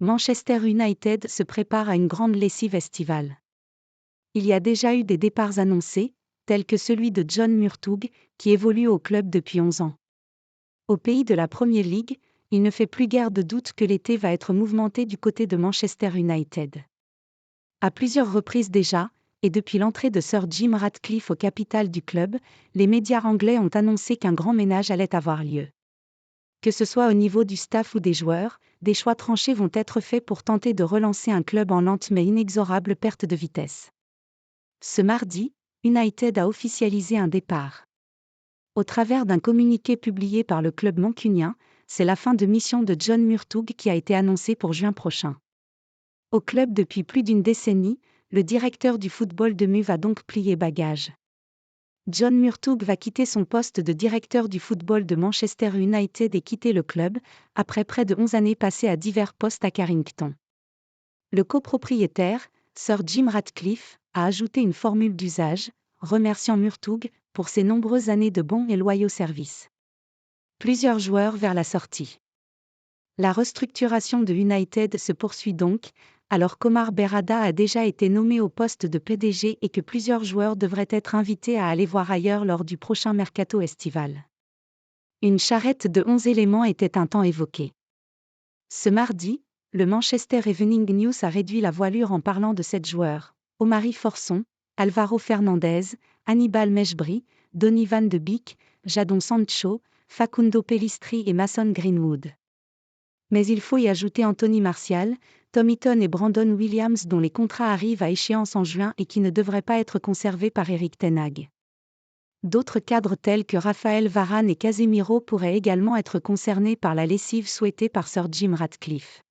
Manchester United se prépare à une grande lessive estivale. Il y a déjà eu des départs annoncés, tels que celui de John Murtough, qui évolue au club depuis 11 ans. Au pays de la Premier League, il ne fait plus guère de doute que l'été va être mouvementé du côté de Manchester United. À plusieurs reprises déjà, et depuis l'entrée de Sir Jim Ratcliffe au capital du club, les médias anglais ont annoncé qu'un grand ménage allait avoir lieu. Que ce soit au niveau du staff ou des joueurs, des choix tranchés vont être faits pour tenter de relancer un club en lente mais inexorable perte de vitesse. Ce mardi, United a officialisé un départ. Au travers d'un communiqué publié par le club mancunien, c'est la fin de mission de John Murtough qui a été annoncée pour juin prochain. Au club depuis plus d'une décennie, le directeur du football de MU va donc plier bagages. John Murtough va quitter son poste de directeur du football de Manchester United et quitter le club, après près de 11 années passées à divers postes à Carrington. Le copropriétaire, Sir Jim Ratcliffe, a ajouté une formule d'usage, remerciant Murtough pour ses nombreuses années de bons et loyaux services. Plusieurs joueurs vers la sortie. La restructuration de United se poursuit donc, alors qu'Omar Berrada a déjà été nommé au poste de PDG et que plusieurs joueurs devraient être invités à aller voir ailleurs lors du prochain mercato estival. Une charrette de 11 éléments était un temps évoquée. Ce mardi, le Manchester Evening News a réduit la voilure en parlant de 7 joueurs: Omari Forson, Alvaro Fernandez, Hannibal Mejbri, Donny van de Beek, Jadon Sancho, Facundo Pellistri et Mason Greenwood. Mais il faut y ajouter Anthony Martial, Tom Heaton et Brandon Williams dont les contrats arrivent à échéance en juin et qui ne devraient pas être conservés par Erik ten Hag. D'autres cadres tels que Raphaël Varane et Casemiro pourraient également être concernés par la lessive souhaitée par Sir Jim Ratcliffe.